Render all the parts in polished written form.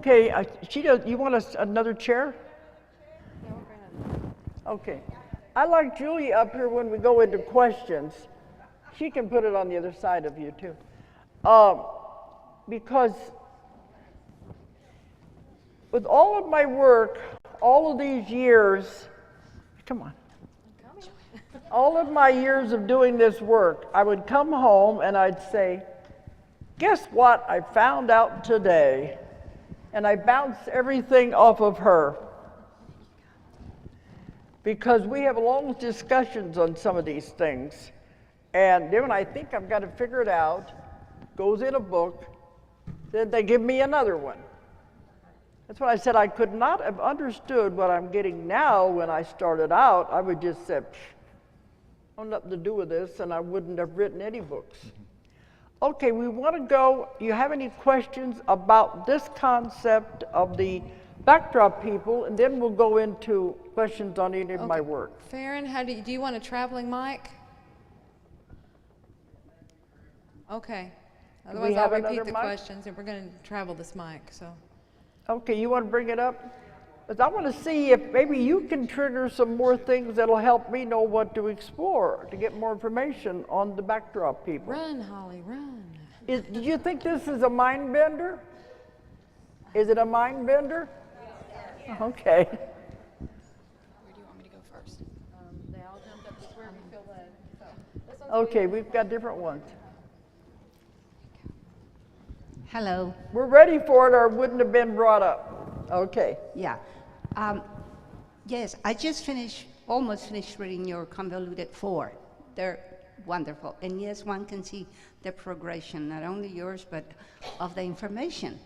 Okay, you want another chair? Okay. I like Julia up here when we go into questions. She can put it on the other side of you too. Because with all of my work, all of these years, come on. All of my years of doing this work, I would come home and I'd say, guess what I found out today? And I bounce everything off of her. Because we have long discussions on some of these things. And then when I think I've got to figure it out, goes in a book, then they give me another one. That's why I said I could not have understood what I'm getting now when I started out. I would just say, I have nothing to do with this, and I wouldn't have written any books. Okay, we want to go, do you have any questions about this concept of the backdrop people, and then we'll go into questions on any of my work. Farron, do you want a traveling mic? Okay. Otherwise, I'll repeat the questions, and we're going to travel this mic. So. Okay, you want to bring it up? Because I want to see if maybe you can trigger some more things that'll help me know what to explore, to get more information on the backdrop people. Run, Holly, run. Do you think this is a mind bender? Is it a mind bender? Yes. Okay. Where do you want me to go first? They all jumped up just where we feel led. So, this one's okay, we've got different ones. Hello. We're ready for it or it wouldn't have been brought up. Okay. Yeah. Yes, I just almost finished reading your Convoluted 4. They're wonderful. And yes, one can see the progression, not only yours, but of the information.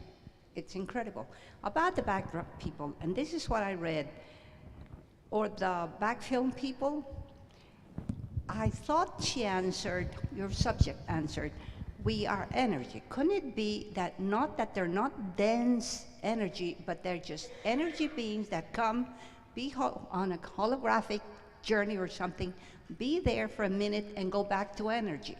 It's incredible. About the backdrop people, and this is what I read, or the backfilm people, I thought she answered, your subject answered, we are energy. Couldn't it be that not that they're not dense energy, but they're just energy beings that come, be on a holographic journey or something, be there for a minute and go back to energy?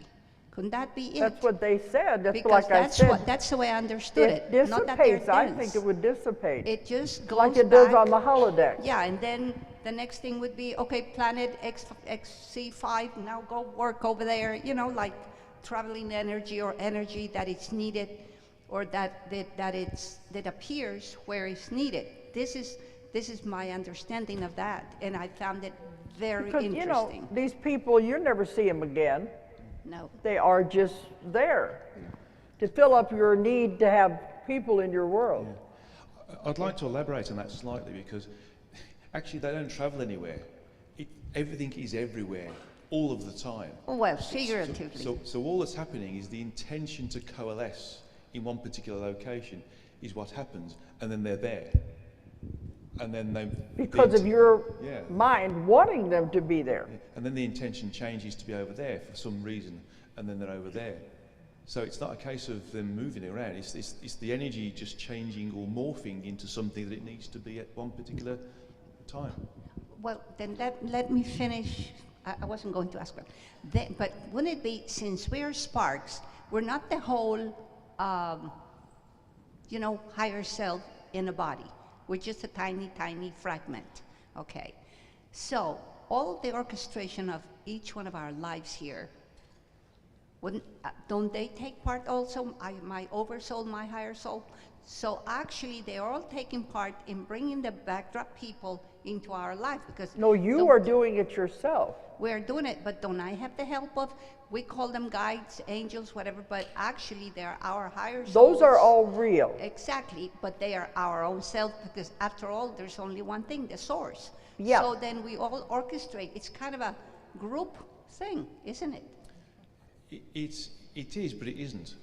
Couldn't that be it? That's what they said. That's because like that's I said. That's the way I understood it. It Not that they're dissipates. I dense. think it would dissipate. It just goes like it back. does on the holodeck. Yeah, and then the next thing would be, okay, planet XC5, now go work over there, you know, like traveling energy or energy that is needed or that appears where it's needed. This is my understanding of that, and I found it very interesting. You know, these people, you never see them again. No. They are just there to fill up your need to have people in your world. Yeah. I'd like to elaborate on that slightly because actually they don't travel anywhere. Everything is everywhere, all of the time. Well, figuratively. So all that's happening is the intention to coalesce in one particular location is what happens, and then they're there. And then because of your mind wanting them to be there. Yeah. And then the intention changes to be over there for some reason, and then they're over there. So it's not a case of them moving around, it's the energy just changing or morphing into something that it needs to be at one particular time. Well, then let me finish. I wasn't going to ask that. But wouldn't it be, since we're sparks, we're not the whole, higher self in a body. We're just a tiny, tiny fragment, okay? So all the orchestration of each one of our lives here, don't they take part also, my oversoul, my higher soul? So actually they're all taking part in bringing the backdrop people into our life because— No, you are doing it yourself. We're doing it, but don't I have the help of, we call them guides, angels, whatever, but actually they're our higher souls. Those are all real. Exactly, but they are our own self because after all, there's only one thing, the source. Yeah. So then we all orchestrate. It's kind of a group thing, isn't it? It is, but it isn't.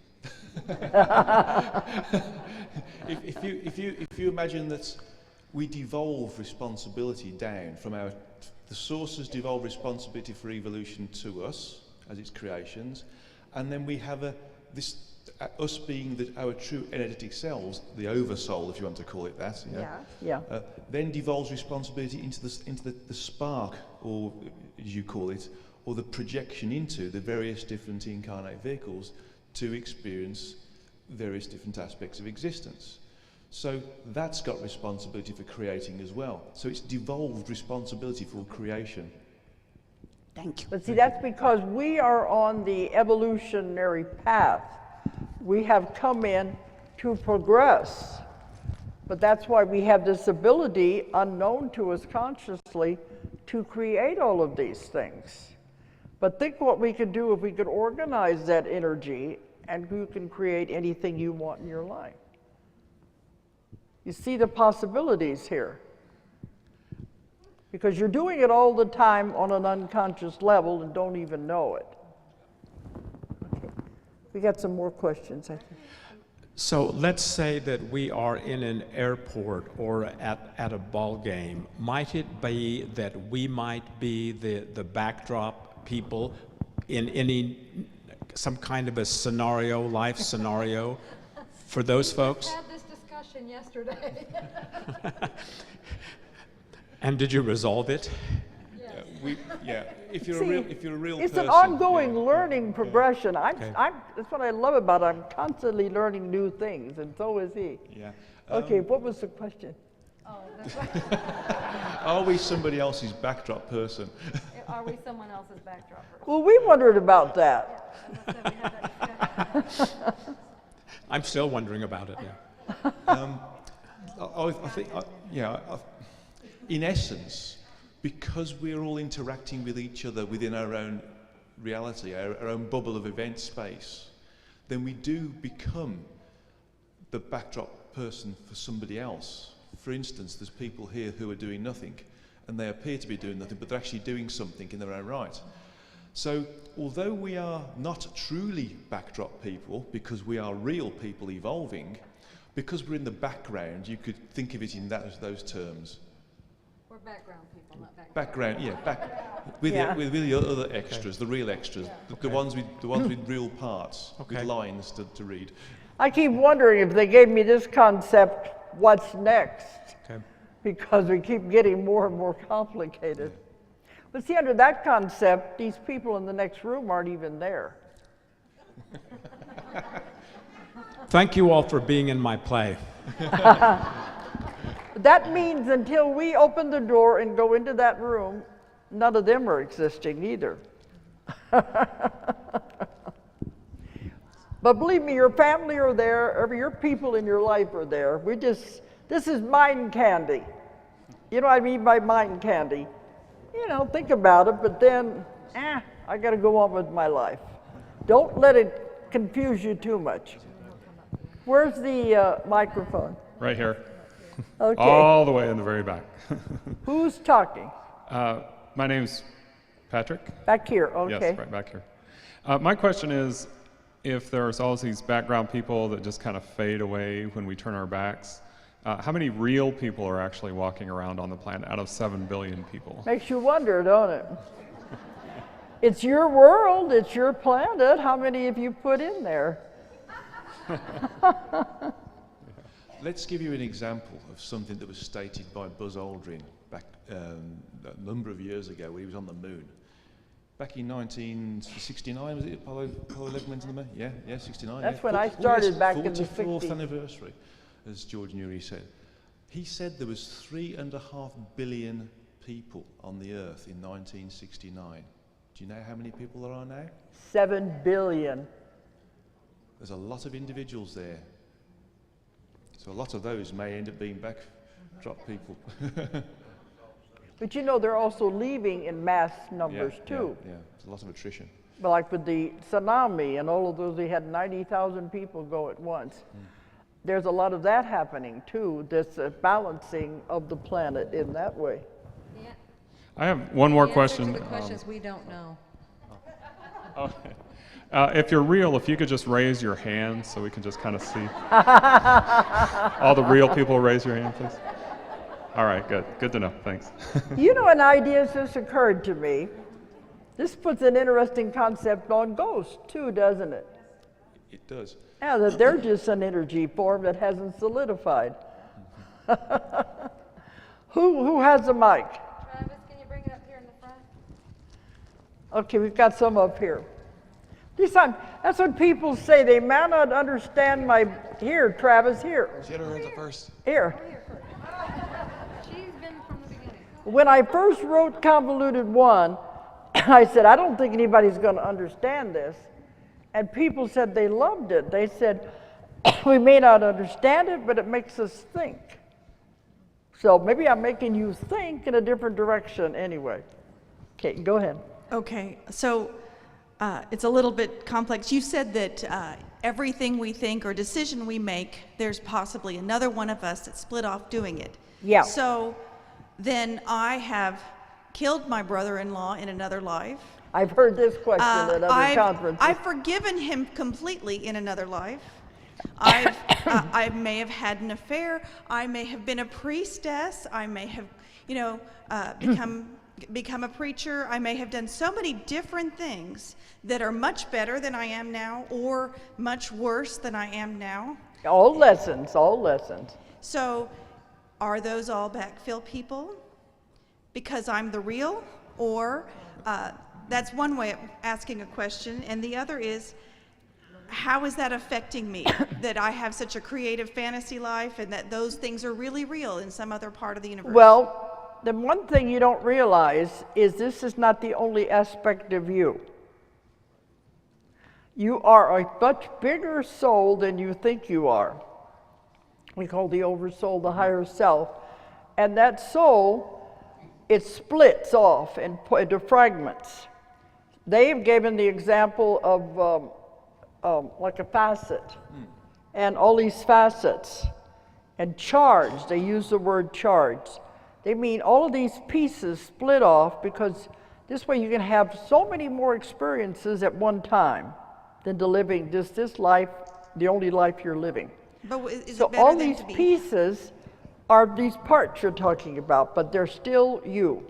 if you imagine that we devolve responsibility down from the sources devolve responsibility for evolution to us as its creations, and then we have us being our true energetic selves, the oversoul, if you want to call it that. Then devolves responsibility into the spark, or as you call it, or the projection into the various different incarnate vehicles to experience various different aspects of existence. So that's got responsibility for creating as well. So it's devolved responsibility for creation. Thank you. But see, that's because we are on the evolutionary path. We have come in to progress. But that's why we have this ability, unknown to us consciously, to create all of these things. But think what we could do if we could organize that energy, and you can create anything you want in your life. You see the possibilities here. Because you're doing it all the time on an unconscious level and don't even know it. Okay. We got some more questions, I think. So let's say that we are in an airport or at a ball game. Might it be that we might be the backdrop people in some kind of a scenario, life scenario for those folks? We had this discussion yesterday. And did you resolve it? If you're a real It's person, an ongoing yeah. learning progression. Okay. That's what I love about it. I'm constantly learning new things, and so is he. Yeah. Okay, what was the question? Oh, that's right. Are we somebody else's backdrop person? Are we someone else's backdropper? Well, we wondered about that. As I said, we had that discussion. I'm still wondering about it, yeah. I think, in essence, because we're all interacting with each other within our own reality, our own bubble of event space, then we do become the backdrop person for somebody else. For instance, there's people here who are doing nothing, and they appear to be doing nothing, but they're actually doing something in their own right. So, although we are not truly backdrop people, because we are real people evolving, because we're in the background, you could think of it in those terms. We're background people, not Background, with the other extras, the real extras, the ones with real parts, with lines to read. I keep wondering if they gave me this concept, what's next? Okay. Because we keep getting more and more complicated. But see, under that concept, these people in the next room aren't even there. Thank you all for being in my play. That means until we open the door and go into that room, none of them are existing either. But believe me, your family are there, your people in your life are there. This is mind candy. You know what I mean by mind candy? You know, think about it, but then, I gotta go on with my life. Don't let it confuse you too much. Where's the microphone? Right here. Okay. All the way in the very back. Who's talking? My name's Patrick. Back here, okay. Yes, right back here. My question is, if there's all these background people that just kind of fade away when we turn our backs, how many real people are actually walking around on the planet out of 7 billion people? Makes you wonder, don't it? It's your world, it's your planet. How many have you put in there? Let's give you an example of something that was stated by Buzz Aldrin back a number of years ago when he was on the moon. Back in 1969, was it Apollo 11 went to the moon? Yeah, 69. That's yeah. when I started back in the 44th 60s. anniversary, as George Newry said. He said there was 3.5 billion people on the Earth in 1969. Do you know how many people there are now? 7 billion. There's a lot of individuals there. So a lot of those may end up being backdrop people. But you know, they're also leaving in mass numbers too. Yeah, there's a lot of attrition. But like with the tsunami and all of those, they had 90,000 people go at once. There's a lot of that happening too, this balancing of the planet in that way. Yeah. I have one more question. The questions we don't know. If you're real, if you could just raise your hand so we can just kind of see. All the real people, raise your hand, please. All right, good. Good to know. Thanks. You know, an idea just occurred to me. This puts an interesting concept on ghosts too, doesn't it? It does. Yeah, that they're just an energy form that hasn't solidified. Who has a mic? Travis, can you bring it up here in the front? Okay, we've got some up here. That's what people say. They may not understand my, here, Travis, here. She had her hands up first. Here. She's been from the beginning. When I first wrote Convoluted 1, I said, I don't think anybody's going to understand this. And people said they loved it. They said, we may not understand it, but it makes us think. So maybe I'm making you think in a different direction anyway. Okay, go ahead. Okay, so it's a little bit complex. You said that everything we think or decision we make, there's possibly another one of us that split off doing it. Yeah. So then I have killed my brother-in-law in another life. I've heard this question at other conferences. I've forgiven him completely in another life. I may have had an affair. I may have been a priestess. I may have, become a preacher. I may have done so many different things that are much better than I am now, or much worse than I am now. All lessons, all lessons. So, are those all backfill people? Because I'm the real, or that's one way of asking a question, and the other is, how is that affecting me? That I have such a creative fantasy life and that those things are really real in some other part of the universe? Well, the one thing you don't realize is this is not the only aspect of you. You are a much bigger soul than you think you are. We call the oversoul the higher self. And that soul, it splits off into fragments. They've given the example of like a facet, and all these facets, and charge, they use the word charge. They mean all of these pieces split off because this way you can have so many more experiences at one time than to living just this life, the only life you're living. But is So it better all than these to be? pieces are these parts you're talking about, but they're still you.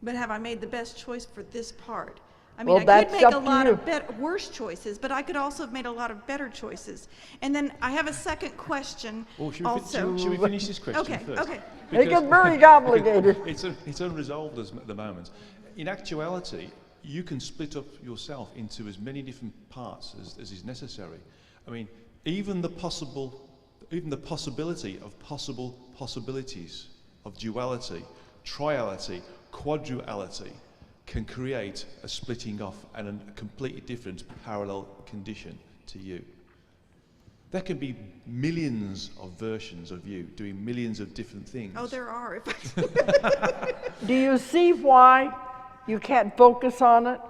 But have I made the best choice for this part? I Well, mean, I could that's make up a to lot you. of worse choices, but I could also have made a lot of better choices. And then I have a second question Oh, also. should we finish this question Okay, first? okay. It gets very complicated. It's unresolved at the moment. In actuality, you can split up yourself into as many different parts as is necessary. I mean, even the possibility of possible possibilities of duality, triality, quadruality can create a splitting off and a completely different parallel condition to you. There can be millions of versions of you doing millions of different things. Oh, there are. Do you see why you can't focus on it?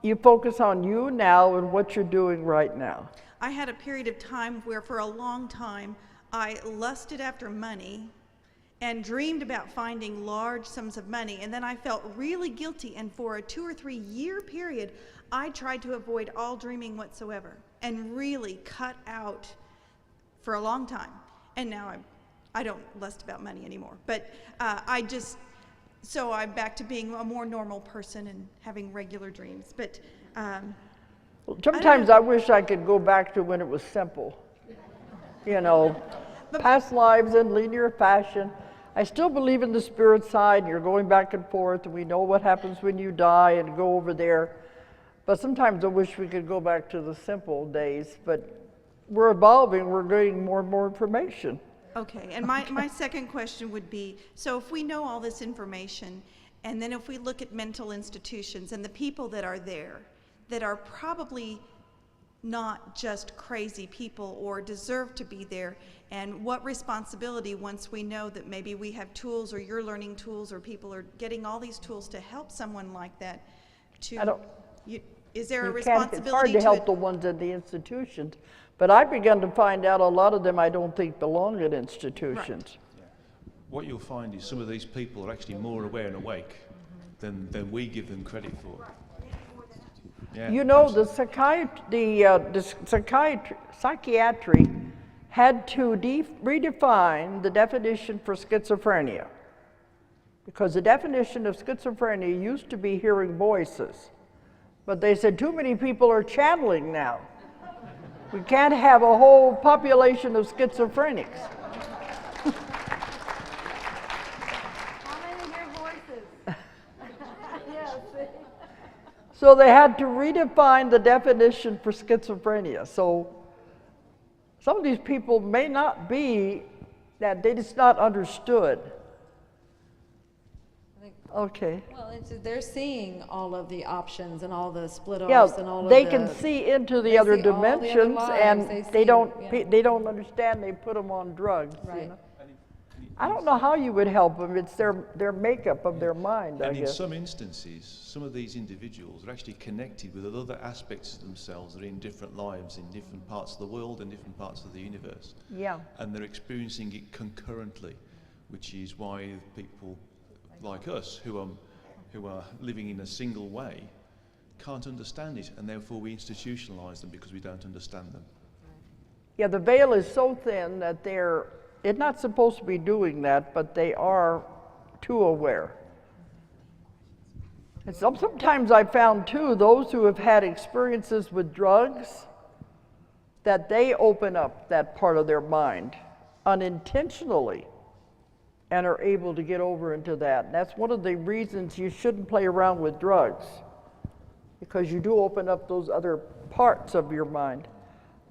You focus on you now and what you're doing right now. I had a period of time where for a long time I lusted after money and dreamed about finding large sums of money, and then I felt really guilty, and for a 2 or 3 year period I tried to avoid all dreaming whatsoever and really cut out for a long time. And now I don't lust about money anymore, but so I'm back to being a more normal person and having regular dreams. But Sometimes I wish I could go back to when it was simple. You know, past lives in linear fashion. I still believe in the spirit side, and you're going back and forth, and we know what happens when you die and go over there. But sometimes I wish we could go back to the simple days, but we're evolving, we're getting more and more information. okay, and my second question would be, so if we know all this information, and then if we look at mental institutions and the people that are there, that are probably not just crazy people or deserve to be there, and what responsibility, once we know that maybe we have tools or you're learning tools or people are getting all these tools to help someone like that, is there a It's responsibility hard to help the ones at the institutions, but I've begun to find out a lot of them I don't think belong at institutions. What you'll find is some of these people are actually more aware and awake than we give them credit for. Yeah, You know, absolutely. psychiatry had to redefine the definition for schizophrenia, because the definition of schizophrenia used to be hearing voices, but they said too many people are channeling now. We can't have a whole population of schizophrenics. How many hear voices? Yes. So they had to redefine the definition for schizophrenia. So some of these people may not be that they just not understood. Okay. Well, they're seeing all of the options and all the split Yeah, offs and all of they the. can see into the they other see all the other dimensions, lives. and They they see, don't yeah. they don't understand. They put them on drugs. You Right. know? I don't know how you would help them. It's their makeup of their mind, I And in guess. some instances, some of these individuals are actually connected with other aspects of themselves that are in different lives, in different parts of the world and different parts of the universe. Yeah. And they're experiencing it concurrently, which is why people like us who are living in a single way can't understand it, and therefore we institutionalize them because we don't understand them. Yeah, the veil is so thin that they're not supposed to be doing that, but they are too aware. And sometimes I found too, those who have had experiences with drugs, that they open up that part of their mind unintentionally and are able to get over into that. And that's one of the reasons you shouldn't play around with drugs, because you do open up those other parts of your mind.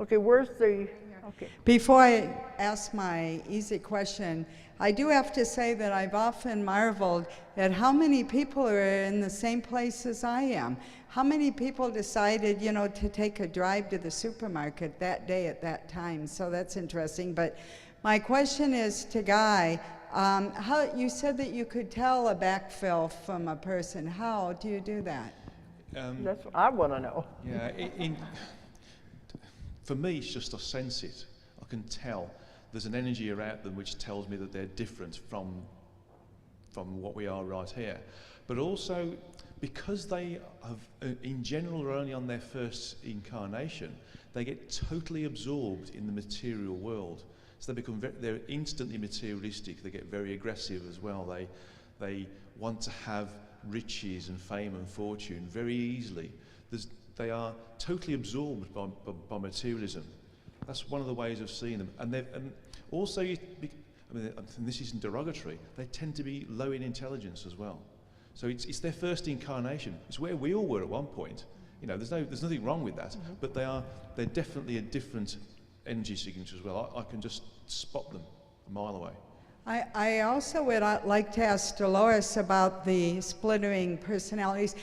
Okay, where's the, okay. Before I ask my easy question, I do have to say that I've often marveled at how many people are in the same place as I am. How many people decided, to take a drive to the supermarket that day at that time? So that's interesting. But my question is to Guy, how you said that you could tell a backfill from a person. How do you do that? That's what I want to know. Yeah, for me, it's just I sense it. I can tell. There's an energy around them which tells me that they're different from what we are right here. But also, because they have, in general, are only on their first incarnation, they get totally absorbed in the material world. So they become they're instantly materialistic. They get very aggressive as well. They want to have riches and fame and fortune very easily. They are totally absorbed by materialism. That's one of the ways of seeing them. And also, and this isn't derogatory, they tend to be low in intelligence as well. So it's their first incarnation. It's where we all were at one point. There's nothing wrong with that. Mm-hmm. But they're definitely a different energy signature as well. I can just spot them a mile away. I also would like to ask Dolores about the splittering personalities.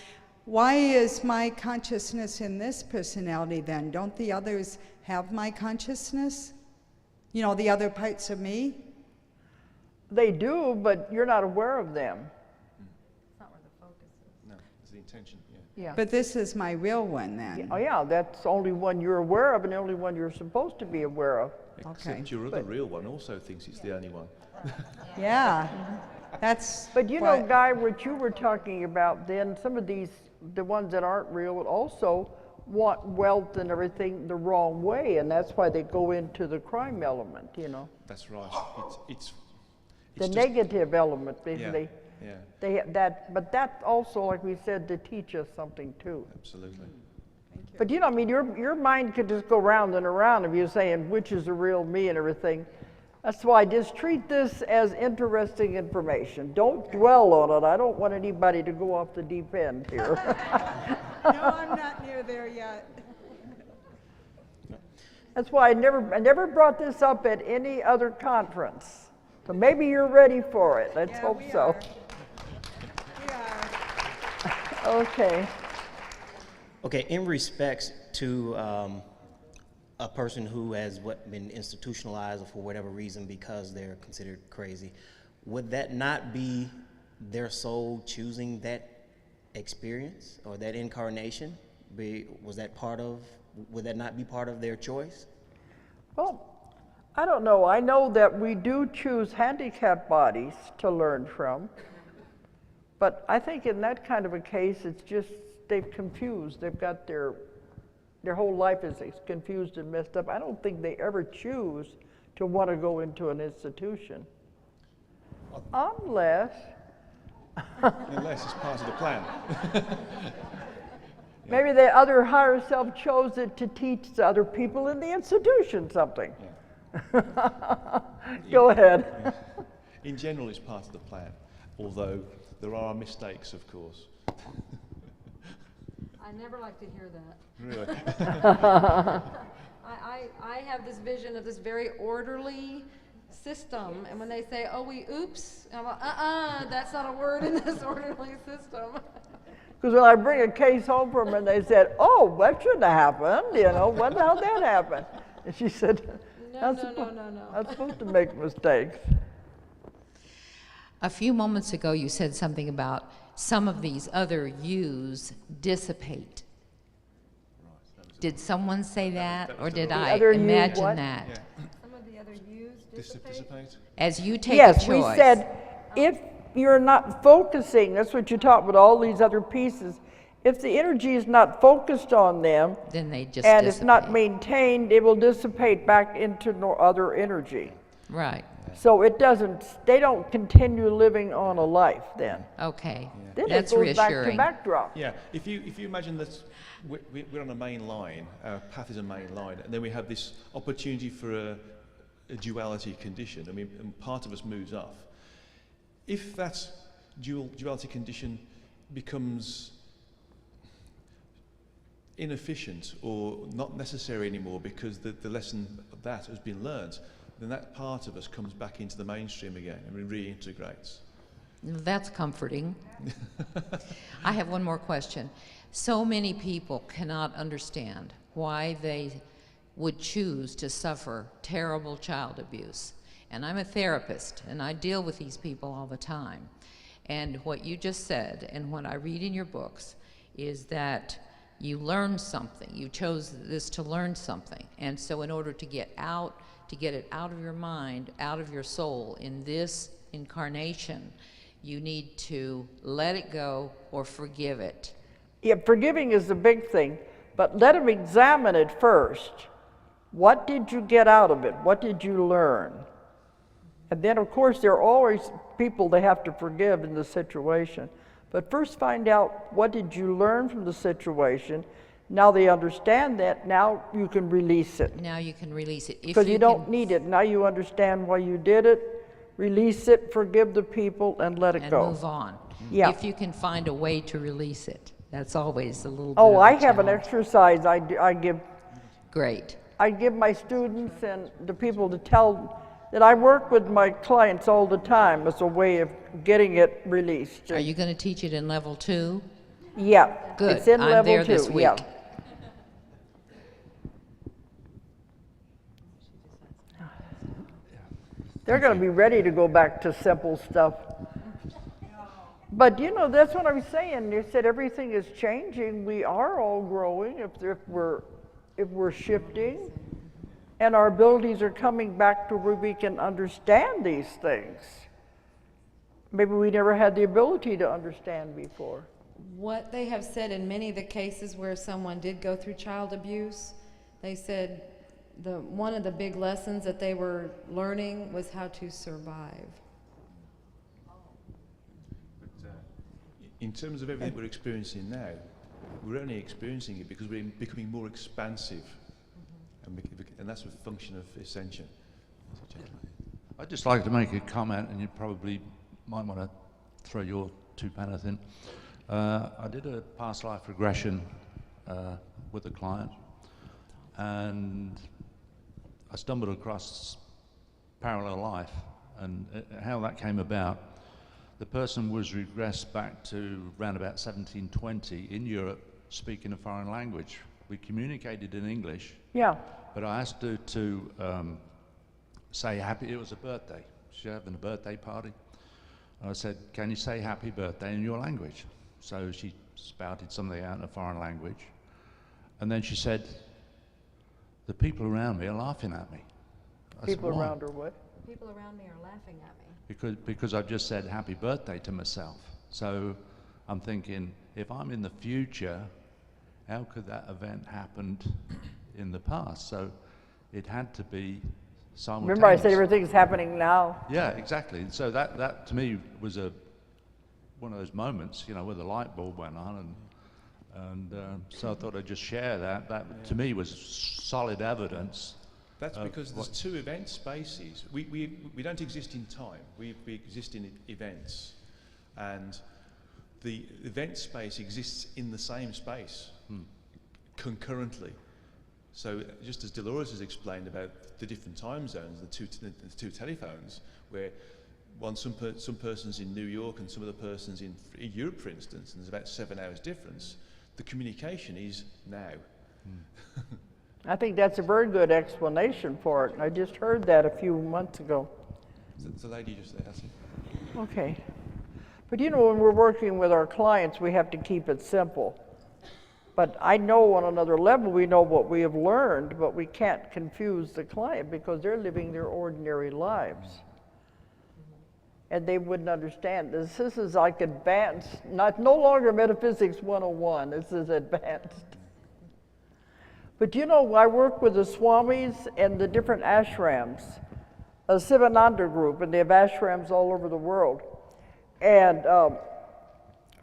Why is my consciousness in this personality then? Don't the others have my consciousness? The other parts of me? They do, but you're not aware of them. That's not where the focus is. No, it's the intention, Yeah. But this is my real one then. Oh yeah, that's the only one you're aware of and the only one you're supposed to be aware of. Except your other real one also thinks it's the only one. Yeah, that's. But you what- know, Guy, what you were talking about then, some of these, the ones that aren't real, also want wealth and everything the wrong way, and that's why they go into the crime element, That's right. It's the just, negative element, yeah, basically. yeah, But that's also, like we said, to teach us something too. absolutely. But your mind could just go round and around if you're saying which is the real me and everything. That's why just treat this as interesting information. Don't dwell on it. I don't want anybody to go off the deep end here. No, I'm not near there yet. That's why I never brought this up at any other conference. So maybe you're ready for it. Let's hope we so. are. We are. Okay. Okay, in respects to a person who has been institutionalized for whatever reason because they're considered crazy, would that not be their soul choosing that experience or that incarnation? Would that not be part of their choice? Well, I don't know. I know that we do choose handicapped bodies to learn from. But I think in that kind of a case, it's just they've confused. They've got their whole life is confused and messed up. I don't think they ever choose to want to go into an institution. Unless Unless it's part of the plan. maybe the other higher self chose it to teach the other people in the institution something. Go ahead. Yeah. In general, it's part of the plan, although there are mistakes, of course. I never like to hear that. Really? I have this vision of this very orderly system, and when they say, oh, we oops, I'm like, that's not a word in this orderly system. Because when I bring a case home from her and they said, oh, that shouldn't have happened, you know, what the hell that happen? And she said, No. I'm supposed to make mistakes. A few moments ago, you said something about some of these other yous dissipate. Did someone say that, or did I other yous imagine what? that? Some of the other U's Dissipate? As you take a Yes, choice. we said, if you're not focusing, that's what you taught with all these other pieces, if the energy is not focused on them, then they just and it's not dissipate. maintained, it will dissipate back into no other energy. Right, So it doesn't, they don't continue living on a life then. okay. Then That's it goes back to reassuring. backdrop. Yeah, if you imagine that we're on a main line, our path is a main line, and then we have this opportunity for a duality condition. I mean, and part of us moves off. If that duality condition becomes inefficient or not necessary anymore because the lesson of that has been learnt, then that part of us comes back into the mainstream again and reintegrates. That's comforting. I have one more question. So many people cannot understand why they would choose to suffer terrible child abuse. And I'm a therapist, and I deal with these people all the time. And what you just said, and what I read in your books, is that you learn something. You chose this to learn something. And so in order to get it out of your mind, out of your soul in this incarnation, you need to let it go or forgive it. Yeah, forgiving is the big thing, but let them examine it first. What did you get out of it? What did you learn? And then, of course, there are always people they have to forgive in the situation. But first find out, what did you learn from the situation? Now they understand that, now you can release it. Now you can release it. If Because you don't can- need it. Now you understand why you did it, release it, forgive the people, and let it and go. move on. Yeah. If you can find a way to release it, that's always a little bit Oh, of a I have an challenge. exercise I give Great. I give my students and the people to tell that I work with my clients all the time as a way of getting it released. Are you going to teach it in level 2? Yeah. Good. It's in I'm level there 2. this week. Yeah. They're going to be ready to go back to simple stuff. But you know, that's what I was saying. You said everything is changing. We are all growing if we're shifting, and our abilities are coming back to where we can understand these things. Maybe we never had the ability to understand before. What they have said in many of the cases where someone did go through child abuse, they said one of the big lessons that they were learning was how to survive. In terms of everything we're experiencing now, we're only experiencing it because we're becoming more expansive, and that's a function of ascension. I'd just like to make a comment, and you probably might want to throw your 2 pence in. I did a past life regression with a client, and I stumbled across parallel life, and how that came about. The person was regressed back to around about 1720 in Europe, speaking a foreign language. We communicated in English, Yeah. but I asked her to say happy. It was a birthday. She was having a birthday party. I said, "Can you say happy birthday in your language?" So she spouted something out in a foreign language, and then she said, "The people around me are laughing at me." I said, People "Why?" around her what? People around me are laughing at me. Because I've just said happy birthday to myself. So I'm thinking, if I'm in the future, how could that event happened in the past? So it had to be simultaneous. Remember I said everything's happening now? Yeah, exactly. So that to me was one of those moments, you know, where the light bulb went on, and so I thought I'd just share that. That to me was solid evidence. That's because there's 2 event spaces. We don't exist in time. We exist in events, and the event space exists in the same space concurrently. So just as Dolores has explained about the different time zones, the two telephones, where some persons in New York and some other persons in Europe, for instance, and there's about 7 hours difference, the communication is now. I think that's a very good explanation for it. I just heard that a few months ago. The lady just there, that's it. Okay. But you know, when we're working with our clients, we have to keep it simple. But I know on another level, we know what we have learned, but we can't confuse the client because they're living their ordinary lives. And they wouldn't understand this. This is like advanced, no longer Metaphysics 101, this is advanced. But you know, I work with the Swamis and the different ashrams, a Sivananda group, and they have ashrams all over the world. And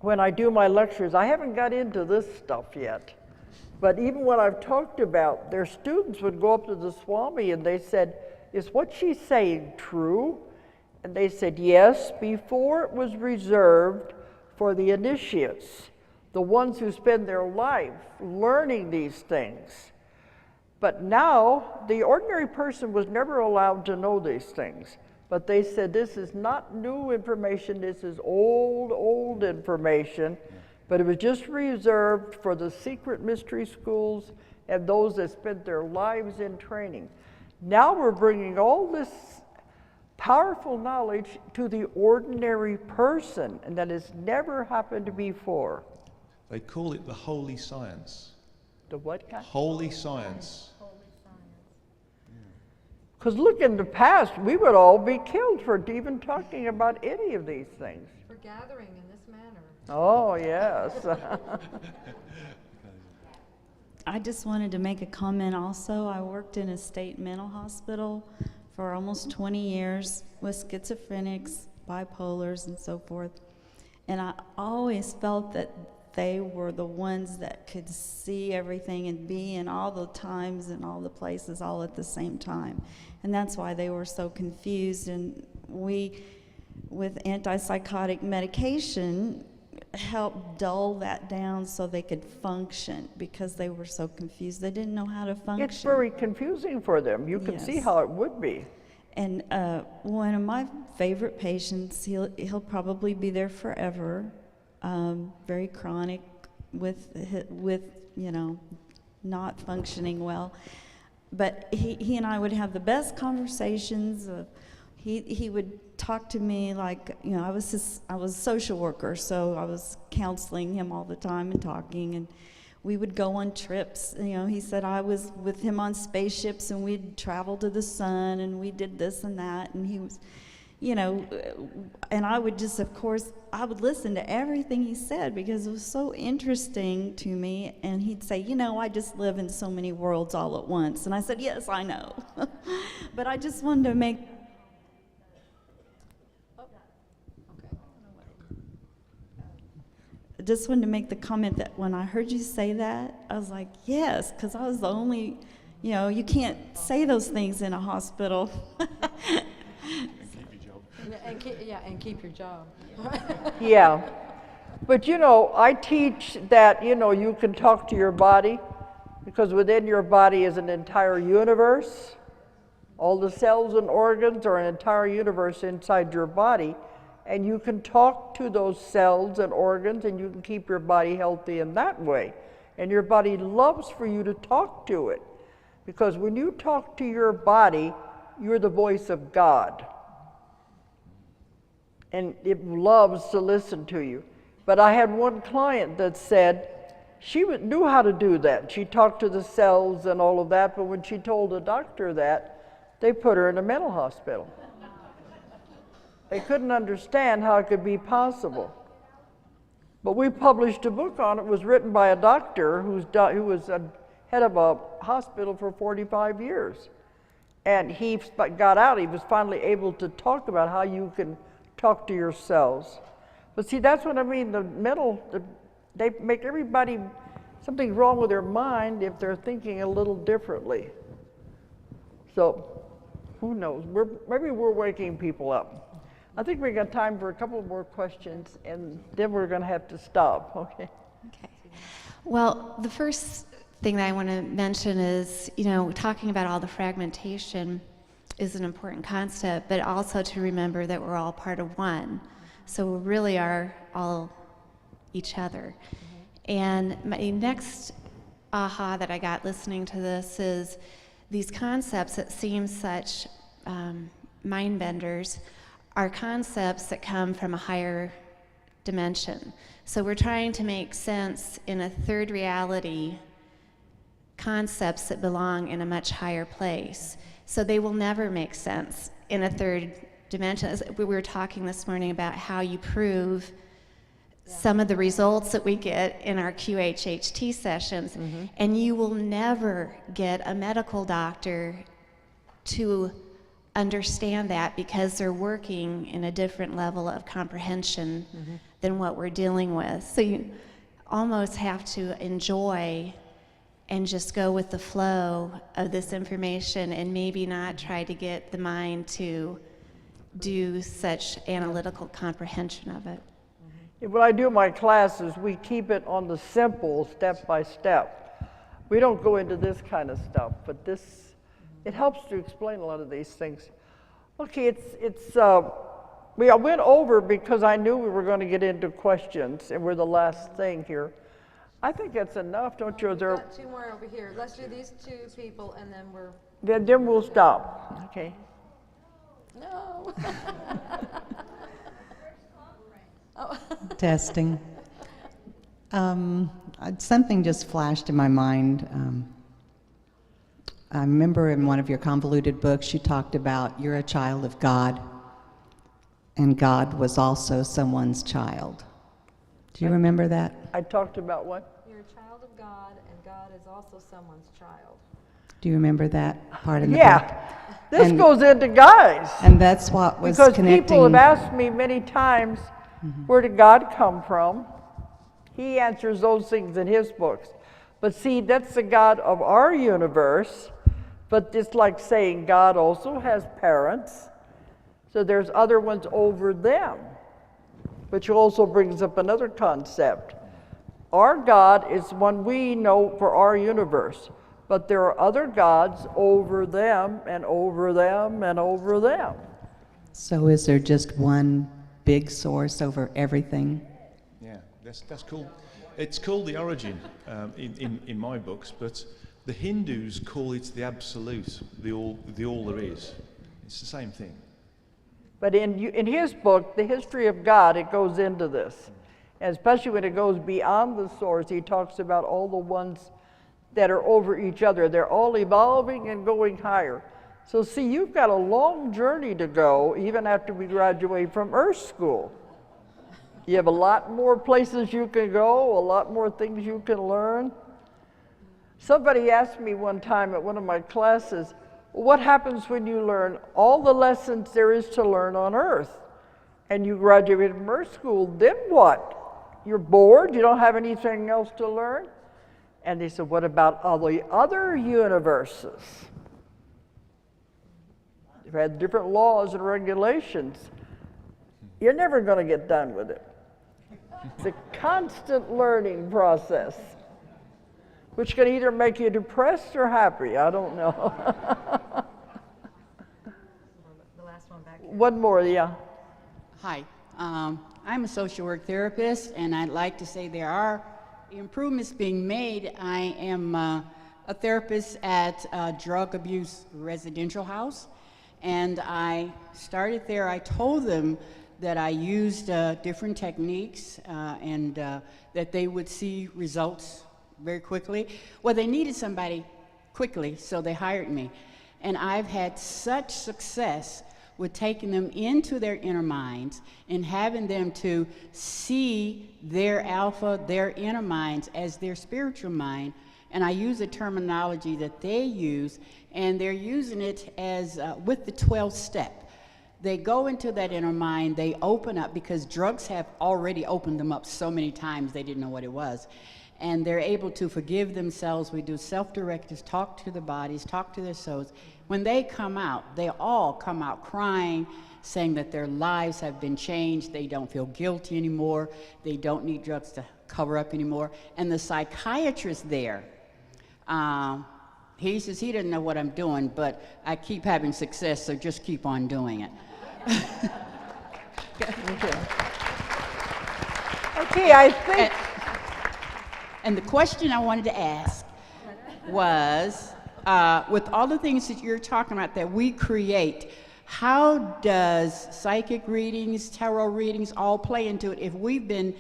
when I do my lectures, I haven't got into this stuff yet, but even what I've talked about, their students would go up to the Swami and they said, "Is what she's saying true?" And they said, "Yes, before it was reserved for the initiates, the ones who spend their life learning these things. But now, the ordinary person was never allowed to know these things. But they said, this is not new information, this is old information, but it was just reserved for the secret mystery schools and those that spent their lives in training. Now we're bringing all this powerful knowledge to the ordinary person, and that has never happened before." They call it the holy science. The what kind? Holy science. Because look, in the past, we would all be killed for even talking about any of these things. For gathering in this manner. Oh, yes. I just wanted to make a comment also. I worked in a state mental hospital for almost 20 years with schizophrenics, bipolars, and so forth. And I always felt that they were the ones that could see everything and be in all the times and all the places all at the same time. And that's why they were so confused. And we, with antipsychotic medication, helped dull that down so they could function because they were so confused. They didn't know how to function. It's very confusing for them. You can see how it would be. And one of my favorite patients, he'll probably be there forever. Very chronic with you know, not functioning well. But he and I would have the best conversations. He would talk to me like, you know, I was a social worker, so I was counseling him all the time and talking, and we would go on trips. You know, he said I was with him on spaceships and we'd travel to the sun and we did this and that, and he was, you know, and I would just, of course, I would listen to everything he said because it was so interesting to me. And he'd say, you know, I just live in so many worlds all at once. And I said, yes, I know. But I just wanted to make the comment that when I heard you say that, I was like, yes, because I was the only, you know, you can't say those things in a hospital. And keep your job. Yeah. But you know, I teach that, you know, you can talk to your body because within your body is an entire universe. All the cells and organs are an entire universe inside your body. And you can talk to those cells and organs and you can keep your body healthy in that way. And your body loves for you to talk to it. Because when you talk to your body, you're the voice of God. And it loves to listen to you. But I had one client that said she knew how to do that. She talked to the cells and all of that, but when she told the doctor that, they put her in a mental hospital. They couldn't understand how it could be possible. But we published a book on it. It was written by a doctor who was a head of a hospital for 45 years. And he got out, he was finally able to talk about how you can talk to your cells. But see, that's what I mean, they make everybody, something's wrong with their mind if they're thinking a little differently. So, who knows, maybe we're waking people up. I think we got time for a couple more questions, and then we're going to have to stop, okay? Okay. Well, the first thing that I want to mention is, you know, talking about all the fragmentation is an important concept, but also to remember that we're all part of one. So we really are all each other. And my next aha that I got listening to this is these concepts that seem such mind benders are concepts that come from a higher dimension. So we're trying to make sense in a third reality concepts that belong in a much higher place. So they will never make sense in a third dimension. As we were talking this morning about how you prove some of the results that we get in our QHHT sessions, and you will never get a medical doctor to understand that because they're working in a different level of comprehension than what we're dealing with. So you almost have to enjoy and just go with the flow of this information and maybe not try to get the mind to do such analytical comprehension of it. What I do in my classes, we keep it on the simple, step by step. We don't go into this kind of stuff, but this, it helps to explain a lot of these things. Okay, I went over because I knew we were going to get into questions, and we're the last thing here. I think that's enough, don't you? We've got two more over here. Let's do these two people, and then we're... Then we'll stop. Okay. No. Testing. Something just flashed in my mind. I remember in one of your convoluted books you talked about you're a child of God, and God was also someone's child. Do you remember that? I talked about what? You're a child of God, and God is also someone's child. Do you remember that part in the book? Yeah. This goes into guys. And that's what was because connecting. People have asked me many times, where did God come from? He answers those things in his books. But see, that's the God of our universe. But it's like saying God also has parents. So there's other ones over them. Which also brings up another concept. Our God is one we know for our universe. But there are other gods over them and over them and over them. So is there just one big source over everything? Yeah, that's cool. It's called the origin in my books, but the Hindus call it the absolute, the all there is. It's the same thing. But in his book, The History of God, it goes into this. And especially when it goes beyond the source, he talks about all the ones that are over each other. They're all evolving and going higher. So see, you've got a long journey to go, even after we graduate from Earth School. You have a lot more places you can go, a lot more things you can learn. Somebody asked me one time at one of my classes, what happens when you learn all the lessons there is to learn on Earth? And you graduate from Earth School, then what? You're bored? You don't have anything else to learn? And they said, what about all the other universes? They've had different laws and regulations. You're never going to get done with it. It's a constant learning process, which can either make you depressed or happy. I don't know. The last one back here. One more, yeah. Hi, I'm a social work therapist, and I'd like to say there are improvements being made. I am a therapist at a drug abuse residential house, and I started there. I told them that I used different techniques and that they would see results very quickly. Well, they needed somebody quickly, so they hired me. And I've had such success with taking them into their inner minds and having them to see their alpha, their inner minds as their spiritual mind. And I use a terminology that they use, and they're using it as with the 12th step. They go into that inner mind, they open up, because drugs have already opened them up so many times they didn't know what it was. And they're able to forgive themselves. We do self-directives, talk to the bodies, talk to their souls. When they come out, they all come out crying. saying that their lives have been changed. They don't feel guilty anymore. They don't need drugs to cover up anymore. And the psychiatrist there, he says he doesn't know what I'm doing, but I keep having success, so just keep on doing it. Okay, I think. And the question I wanted to ask was, with all the things that you're talking about that we create, how does psychic readings, tarot readings all play into it if we've been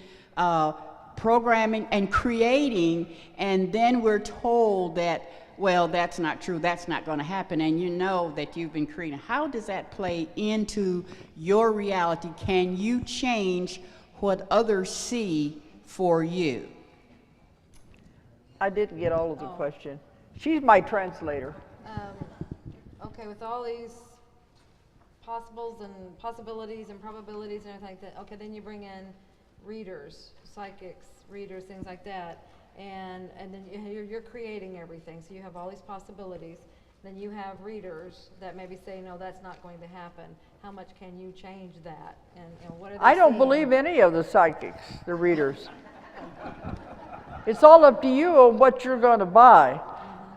programming and creating, and then we're told that, well, that's not true, that's not going to happen, and you know that you've been creating? How does that play into your reality? Can you change what others see for you? I didn't get all of the question. She's my translator. Okay, with all these possibles and possibilities and probabilities and everything like that, okay, then you bring in readers, psychics, readers, things like that, and then you're creating everything. So you have all these possibilities. Then you have readers that maybe say, no, that's not going to happen. How much can you change that? And what are they I don't seeing? believe any of the psychics, the readers. It's all up to you on what you're going to buy.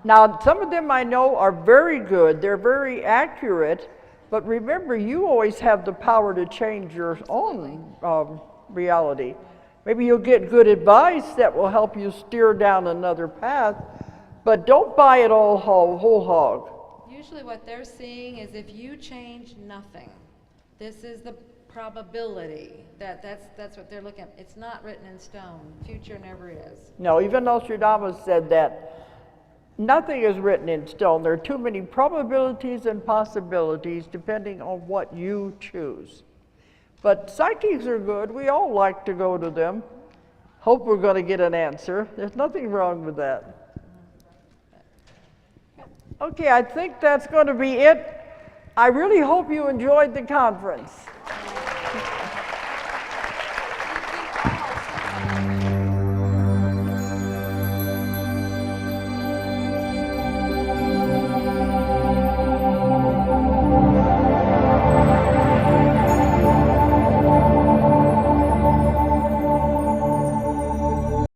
Now, some of them I know are very good. They're very accurate. But remember, you always have the power to change your own reality. Maybe you'll get good advice that will help you steer down another path. But don't buy it all whole hog. Usually what they're seeing is if you change nothing, this is the probability. That's what they're looking at. It's not written in stone. Future never is. No, even Nostradamus said that nothing is written in stone. There are too many probabilities and possibilities depending on what you choose. But psychics are good. We all like to go to them. Hope we're going to get an answer. There's nothing wrong with that. Okay, I think that's going to be it. I really hope you enjoyed the conference.